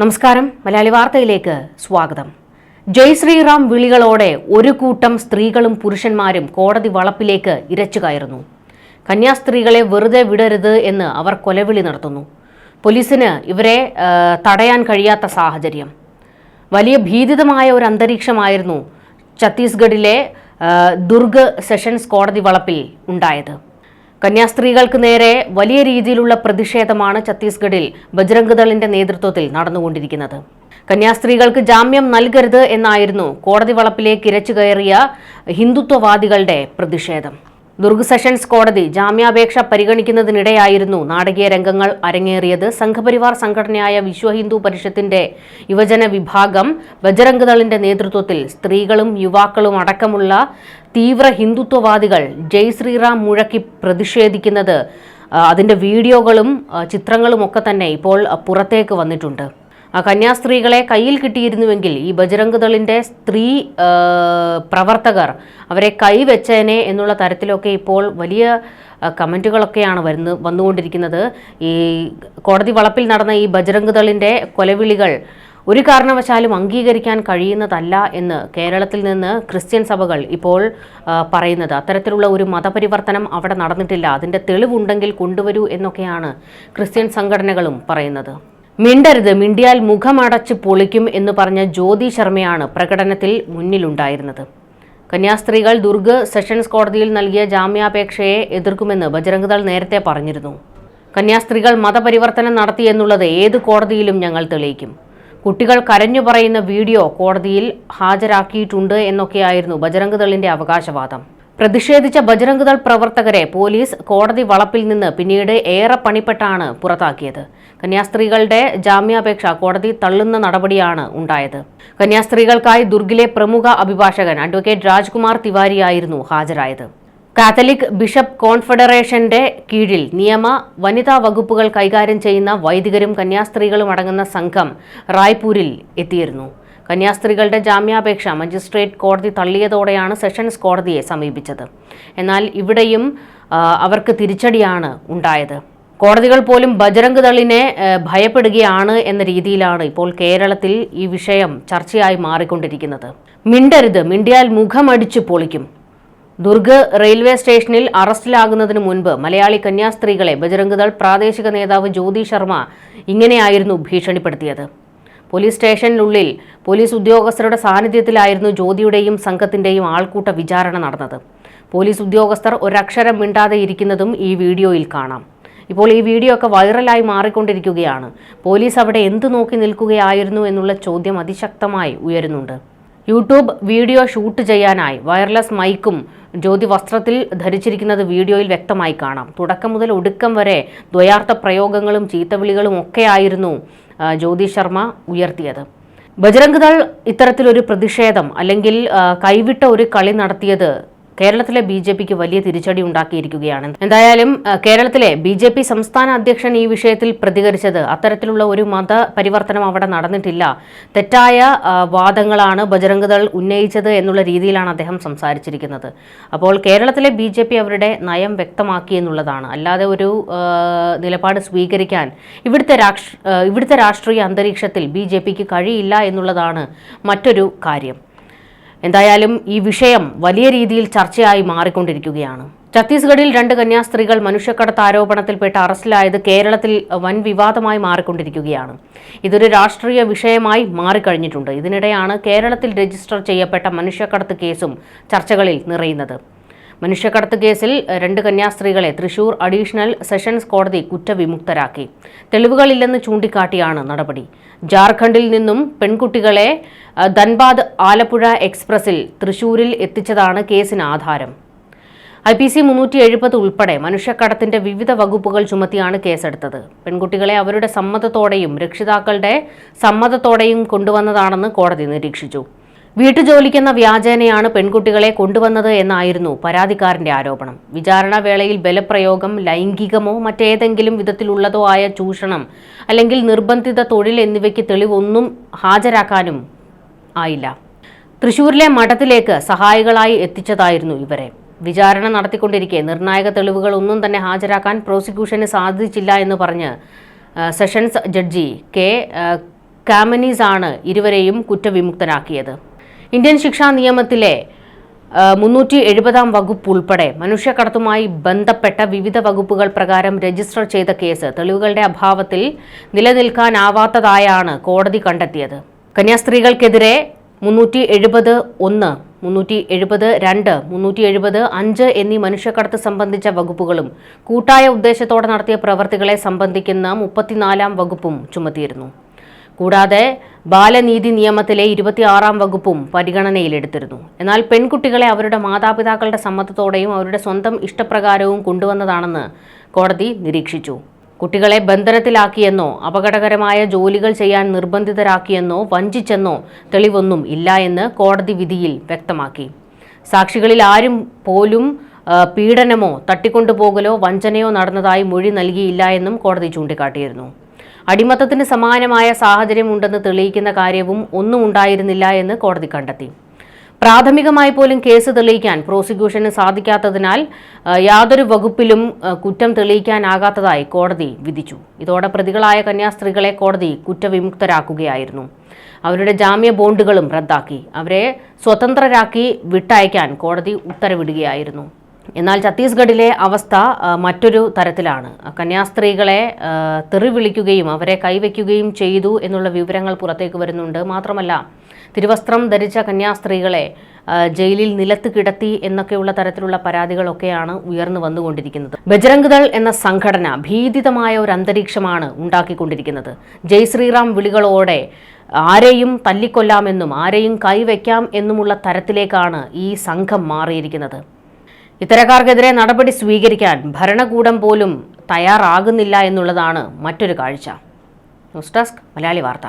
നമസ്കാരം, മലയാളി വാർത്തയിലേക്ക് സ്വാഗതം. ജയ് ശ്രീറാം വിളികളോടെ ഒരു കൂട്ടം സ്ത്രീകളും പുരുഷന്മാരും കോടതി വളപ്പിലേക്ക് ഇരച്ചു കയറുന്നു. കന്യാസ്ത്രീകളെ വെറുതെ വിടരുത് എന്ന് അവർ കൊലവിളി നടത്തുന്നു. പോലീസിന് ഇവരെ തടയാൻ കഴിയാത്ത സാഹചര്യം. വലിയ ഭീതിതമായ ഒരു അന്തരീക്ഷമായിരുന്നു ഛത്തീസ്ഗഡിലെ ദുർഗ് സെഷൻസ് കോടതി വളപ്പിൽ ഉണ്ടായത്. കന്യാസ്ത്രീകൾക്ക് നേരെ വലിയ രീതിയിലുള്ള പ്രതിഷേധമാണ് ഛത്തീസ്ഗഡിൽ ബജ്രംഗ് ദളിന്റെ നേതൃത്വത്തിൽ നടന്നുകൊണ്ടിരിക്കുന്നത്. കന്യാസ്ത്രീകൾക്ക് ജാമ്യം നൽകരുത് എന്നായിരുന്നു കോടതി വളപ്പിലേക്ക് ഇരച്ചു കയറിയ ഹിന്ദുത്വവാദികളുടെ പ്രതിഷേധം. ദുർഗ് സെഷൻസ് കോടതി ജാമ്യാപേക്ഷ പരിഗണിക്കുന്നതിനിടെയായിരുന്നു നാടകീയ രംഗങ്ങൾ അരങ്ങേറിയത്. സംഘപരിവാർ സംഘടനയായ വിശ്വ ഹിന്ദു പരിഷത്തിന്റെ യുവജന വിഭാഗം ബജ്രംഗ് ദളിന്റെ നേതൃത്വത്തിൽ സ്ത്രീകളും യുവാക്കളും അടക്കമുള്ള തീവ്ര ഹിന്ദുത്വവാദികൾ ജയ് ശ്രീറാം മുഴക്കി പ്രതിഷേധിക്കുന്നത്, അതിൻ്റെ വീഡിയോകളും ചിത്രങ്ങളും ഒക്കെ തന്നെ ഇപ്പോൾ പുറത്തേക്ക് വന്നിട്ടുണ്ട്. കന്യാസ്ത്രീകളെ കയ്യിൽ കിട്ടിയിരുന്നുവെങ്കിൽ ഈ ബജ്രംഗ് ദളിൻ്റെ സ്ത്രീ പ്രവർത്തകർ അവരെ കൈവച്ചേനെ എന്നുള്ള തരത്തിലൊക്കെ ഇപ്പോൾ വലിയ കമൻറ്റുകളൊക്കെയാണ് വന്നുകൊണ്ടിരിക്കുന്നത്. ഈ കോടതി വളപ്പിൽ നടന്ന ഈ ബജ്രംഗ് ദളിൻ്റെ കൊലവിളികൾ ഒരു കാരണവശാലും അംഗീകരിക്കാൻ കഴിയുന്നതല്ല എന്ന് കേരളത്തിൽ നിന്ന് ക്രിസ്ത്യൻ സഭകൾ ഇപ്പോൾ പറയുന്നത്. അത്തരത്തിലുള്ള ഒരു മതപരിവർത്തനം അവിടെ നടന്നിട്ടില്ല, അതിൻ്റെ തെളിവുണ്ടെങ്കിൽ കൊണ്ടുവരൂ എന്നൊക്കെയാണ് ക്രിസ്ത്യൻ സംഘടനകളും പറയുന്നത്. മിണ്ടരുത്, മിണ്ടിയാൽ മുഖമടച്ച് പൊളിക്കും എന്ന് പറഞ്ഞ ജ്യോതി ശർമ്മയാണ് പ്രകടനത്തിൽ മുന്നിലുണ്ടായിരുന്നത്. കന്യാസ്ത്രീകൾ ദുർഗ് സെഷൻസ് കോടതിയിൽ നൽകിയ ജാമ്യാപേക്ഷയെ എതിർക്കുമെന്ന് ബജ്രംഗ് ദൾ നേരത്തെ പറഞ്ഞിരുന്നു. കന്യാസ്ത്രീകൾ മതപരിവർത്തനം നടത്തിയെന്നുള്ളത് ഏത് കോടതിയിലും ഞങ്ങൾ തെളിയിക്കും. കുട്ടികൾ കരഞ്ഞു പറയുന്ന വീഡിയോ കോടതിയിൽ ഹാജരാക്കിയിട്ടുണ്ട് എന്നൊക്കെയായിരുന്നു ബജ്രംഗ് ദളിന്റെ അവകാശവാദം. പ്രതിഷേധിച്ച ബജ്രംഗ് ദൾ പ്രവർത്തകരെ പോലീസ് കോടതി വളപ്പിൽ നിന്ന് പിന്നീട് ഏറെ പണിപ്പെട്ടാണ് പുറത്താക്കിയത്. കന്യാസ്ത്രീകളുടെ ജാമ്യാപേക്ഷ കോടതി തള്ളുന്ന നടപടിയാണ് ഉണ്ടായത്. കന്യാസ്ത്രീകൾക്കായി ദുർഗിലെ പ്രമുഖ അഭിഭാഷകൻ അഡ്വക്കേറ്റ് രാജ്കുമാർ തിവാരിയായിരുന്നു ഹാജരായത്. കാത്തലിക് ബിഷപ്പ് കോൺഫെഡറേഷന്റെ കീഴിൽ നിയമ വനിതാ വകുപ്പുകൾ കൈകാര്യം ചെയ്യുന്ന വൈദികരും കന്യാസ്ത്രീകളും അടങ്ങുന്ന സംഘം റായ്പൂരിൽ എത്തിയിരുന്നു. കന്യാസ്ത്രീകളുടെ ജാമ്യാപേക്ഷ മജിസ്ട്രേറ്റ് കോടതി തള്ളിയതോടെയാണ് സെഷൻസ് കോടതിയെ സമീപിച്ചത്. എന്നാൽ ഇവിടെയും അവർക്ക് തിരിച്ചടിയാണ് ഉണ്ടായത്. കോടതികൾ പോലും ബജ്രംഗ് ദളിനെ ഭയപ്പെടുകയാണ് എന്ന രീതിയിലാണ് ഇപ്പോൾ കേരളത്തിൽ ഈ വിഷയം ചർച്ചയായി മാറിക്കൊണ്ടിരിക്കുന്നത്. മിണ്ടരുത്, മിണ്ടിയാൽ മുഖമടിച്ചു പൊളിക്കും. ദുർഗ് റെയിൽവേ സ്റ്റേഷനിൽ അറസ്റ്റിലാകുന്നതിന് മുൻപ് മലയാളി കന്യാസ്ത്രീകളെ ബജ്രംഗ് ദൾ പ്രാദേശിക നേതാവ് ജ്യോതി ശർമ്മ ഇങ്ങനെയായിരുന്നു ഭീഷണിപ്പെടുത്തിയത്. പോലീസ് സ്റ്റേഷനുള്ളിൽ പോലീസ് ഉദ്യോഗസ്ഥരുടെ സാന്നിധ്യത്തിലായിരുന്നു ജ്യോതിയുടെയും സംഘത്തിന്റെയും ആൾക്കൂട്ട വിചാരണ നടന്നത്. പോലീസ് ഉദ്യോഗസ്ഥർ ഒരക്ഷരം മിണ്ടാതെ ഇരിക്കുന്നതും ഈ വീഡിയോയിൽ കാണാം. ഇപ്പോൾ ഈ വീഡിയോ ഒക്കെ വൈറലായി മാറിക്കൊണ്ടിരിക്കുകയാണ്. പോലീസ് അവിടെ എന്ത് നോക്കി നിൽക്കുകയായിരുന്നു എന്നുള്ള ചോദ്യം അതിശക്തമായി ഉയരുന്നുണ്ട്. യൂട്യൂബ് വീഡിയോ ഷൂട്ട് ചെയ്യാനായി വയർലെസ് മൈക്കും ജ്യോതി വസ്ത്രത്തിൽ ധരിച്ചിരിക്കുന്നത് വീഡിയോയിൽ വ്യക്തമായി കാണാം. തുടക്കം മുതൽ ഒടുക്കം വരെ ദ്വയാർത്ഥ പ്രയോഗങ്ങളും ചീത്തവിളികളും ഒക്കെയായിരുന്നു ജ്യോതി ശർമ്മ ഉയർത്തിയത്. ബജ്രംഗ് ദൾ ഇത്തരത്തിലൊരു പ്രതിഷേധം അല്ലെങ്കിൽ കൈവിട്ട ഒരു കളി നടത്തിയത് കേരളത്തിലെ BJPക്ക് വലിയ തിരിച്ചടി ഉണ്ടാക്കിയിരിക്കുകയാണ്. എന്തായാലും കേരളത്തിലെ BJP സംസ്ഥാന അധ്യക്ഷൻ ഈ വിഷയത്തിൽ പ്രതികരിച്ചത് അത്തരത്തിലുള്ള ഒരു മതപരിവർത്തനം അവിടെ നടന്നിട്ടില്ല, തെറ്റായ വാദങ്ങളാണ് ബജ്രംഗ് ദൾ ഉന്നയിച്ചത് എന്നുള്ള രീതിയിലാണ് അദ്ദേഹം സംസാരിച്ചിരിക്കുന്നത്. അപ്പോൾ കേരളത്തിലെ BJP അവരുടെ നയം വ്യക്തമാക്കി എന്നുള്ളതാണ്. അല്ലാതെ ഒരു നിലപാട് സ്വീകരിക്കാൻ ഇവിടുത്തെ രാഷ്ട്രീയ അന്തരീക്ഷത്തിൽ BJPക്ക് കഴിയില്ല എന്നുള്ളതാണ് മറ്റൊരു കാര്യം. എന്തായാലും ഈ വിഷയം വലിയ രീതിയിൽ ചർച്ചയായി മാറിക്കൊണ്ടിരിക്കുകയാണ്. ഛത്തീസ്ഗഡിൽ 2 കന്യാസ്ത്രീകൾ മനുഷ്യക്കടത്ത് ആരോപണത്തിൽപ്പെട്ട് അറസ്റ്റിലായത് കേരളത്തിൽ വൻ വിവാദമായി മാറിക്കൊണ്ടിരിക്കുകയാണ്. ഇതൊരു രാഷ്ട്രീയ വിഷയമായി മാറിക്കഴിഞ്ഞിട്ടുണ്ട്. ഇതിനിടെയാണ് കേരളത്തിൽ രജിസ്റ്റർ ചെയ്യപ്പെട്ട മനുഷ്യക്കടത്ത് കേസും ചർച്ചകളിൽ നിറയുന്നത്. മനുഷ്യക്കടത്ത് കേസിൽ 2 കന്യാസ്ത്രീകളെ തൃശൂർ അഡീഷണൽ സെഷൻസ് കോടതി കുറ്റവിമുക്തരാക്കി. തെളിവുകളില്ലെന്ന് ചൂണ്ടിക്കാട്ടിയാണ് നടപടി. ജാർഖണ്ഡിൽ നിന്നും പെൺകുട്ടികളെ ധൻബാദ് ആലപ്പുഴ എക്സ്പ്രസിൽ തൃശൂരിൽ എത്തിച്ചതാണ് കേസിന് ആധാരം. IPC 370 ഉൾപ്പെടെ മനുഷ്യക്കടത്തിന്റെ വിവിധ വകുപ്പുകൾ ചുമത്തിയാണ് കേസെടുത്തത്. പെൺകുട്ടികളെ അവരുടെ സമ്മതത്തോടെയും രക്ഷിതാക്കളുടെ സമ്മതത്തോടെയും കൊണ്ടുവന്നതാണെന്ന് കോടതി നിരീക്ഷിച്ചു. വീട്ടുജോലിക്കെന്ന വ്യാജേനയാണ് പെൺകുട്ടികളെ കൊണ്ടുവന്നത് എന്നായിരുന്നു പരാതിക്കാരന്റെ ആരോപണം. വിചാരണ വേളയിൽ ബലപ്രയോഗം, ലൈംഗികമോ മറ്റേതെങ്കിലും വിധത്തിലുള്ളതോ ആയ ചൂഷണം അല്ലെങ്കിൽ നിർബന്ധിത തൊഴിൽ എന്നിവയ്ക്ക് തെളിവൊന്നും ഹാജരാക്കാനും ആയില്ല. തൃശൂരിലെ മഠത്തിലേക്ക് സഹായികളായി എത്തിച്ചതായിരുന്നു ഇവരെ. വിചാരണ നടത്തിക്കൊണ്ടിരിക്കെ നിർണായക തെളിവുകൾ ഒന്നും തന്നെ ഹാജരാക്കാൻ പ്രോസിക്യൂഷന് സാധിച്ചില്ല എന്ന് പറഞ്ഞ് സെഷൻസ് ജഡ്ജി കെ കാമനീസ് ആണ് ഇരുവരെയും കുറ്റവിമുക്തനാക്കിയത്. ഇന്ത്യൻ ശിക്ഷാ നിയമത്തിലെ 370 വകുപ്പ് ഉൾപ്പെടെ മനുഷ്യക്കടത്തുമായി ബന്ധപ്പെട്ട വിവിധ വകുപ്പുകൾ പ്രകാരം രജിസ്റ്റർ ചെയ്ത കേസ് തെളിവുകളുടെ അഭാവത്തിൽ നിലനിൽക്കാനാവാത്തതായാണ് കോടതി കണ്ടെത്തിയത്. കന്യാസ്ത്രീകൾക്കെതിരെ 370(1), 370(2), 370(5) എന്നീ മനുഷ്യക്കടത്ത് സംബന്ധിച്ച വകുപ്പുകളും കൂട്ടായ ഉദ്ദേശത്തോടെ നടത്തിയ പ്രവൃത്തികളെ സംബന്ധിക്കുന്ന 34-ാം വകുപ്പും ചുമത്തിയിരുന്നു. കൂടാതെ ബാലനീതി നിയമത്തിലെ 26-ാം വകുപ്പും പരിഗണനയിലെടുത്തിരുന്നു. എന്നാൽ പെൺകുട്ടികളെ അവരുടെ മാതാപിതാക്കളുടെ സമ്മതത്തോടെയും അവരുടെ സ്വന്തം ഇഷ്ടപ്രകാരവും കൊണ്ടുവന്നതാണെന്ന് കോടതി നിരീക്ഷിച്ചു. കുട്ടികളെ ബന്ധനത്തിലാക്കിയെന്നോ അപകടകരമായ ജോലികൾ ചെയ്യാൻ നിർബന്ധിതരാക്കിയെന്നോ വഞ്ചിച്ചെന്നോ തെളിവൊന്നും ഇല്ല എന്ന് കോടതി വിധിയിൽ വ്യക്തമാക്കി. സാക്ഷികളിൽ ആരും പോലും പീഡനമോ തട്ടിക്കൊണ്ടുപോകലോ വഞ്ചനയോ നടന്നതായി മൊഴി നൽകിയില്ല എന്നും കോടതി ചൂണ്ടിക്കാട്ടിയിരുന്നു. അടിമത്തത്തിന് സമാനമായ സാഹചര്യമുണ്ടെന്ന് തെളിയിക്കുന്ന കാര്യവും ഒന്നും ഉണ്ടായിരുന്നില്ല എന്ന് കോടതി കണ്ടെത്തി. പ്രാഥമികമായി പോലും കേസ് തെളിയിക്കാൻ പ്രോസിക്യൂഷന് സാധിക്കാത്തതിനാൽ യാതൊരു വകുപ്പിലും കുറ്റം തെളിയിക്കാനാകാത്തതായി കോടതി വിധിച്ചു. ഇതോടെ പ്രതികളായ കന്യാസ്ത്രീകളെ കോടതി കുറ്റവിമുക്തരാക്കുകയായിരുന്നു. അവരുടെ ജാമ്യ ബോണ്ടുകളും റദ്ദാക്കി അവരെ സ്വതന്ത്രരാക്കി വിട്ടയക്കാൻ കോടതി ഉത്തരവിടുകയായിരുന്നു. എന്നാൽ ഛത്തീസ്ഗഡിലെ അവസ്ഥ മറ്റൊരു തരത്തിലാണ്. കന്യാസ്ത്രീകളെ തെറി വിളിക്കുകയും അവരെ കൈവയ്ക്കുകയും ചെയ്തു എന്നുള്ള വിവരങ്ങൾ പുറത്തേക്ക് വരുന്നുണ്ട്. മാത്രമല്ല, തിരുവസ്ത്രം ധരിച്ച കന്യാസ്ത്രീകളെ ജയിലിൽ നിലത്ത് കിടത്തി എന്നൊക്കെയുള്ള തരത്തിലുള്ള പരാതികളൊക്കെയാണ് ഉയർന്നു വന്നുകൊണ്ടിരിക്കുന്നത്. ബജ്രംഗ് ദൾ എന്ന സംഘടന ഭീതിതമായ ഒരു അന്തരീക്ഷമാണ് ഉണ്ടാക്കിക്കൊണ്ടിരിക്കുന്നത്. ജയ് ശ്രീറാം വിളികളോടെ ആരെയും തല്ലിക്കൊല്ലാമെന്നും ആരെയും കൈവയ്ക്കാം എന്നുമുള്ള തരത്തിലേക്കാണ് ഈ സംഘം മാറിയിരിക്കുന്നത്. ഇത്തരക്കാർക്കെതിരെ നടപടി സ്വീകരിക്കാൻ ഭരണകൂടം പോലും തയ്യാറാകുന്നില്ല എന്നുള്ളതാണ് മറ്റൊരു കാഴ്ച. ന്യൂസ് ഡെസ്ക് മലയാളി വാർത്ത.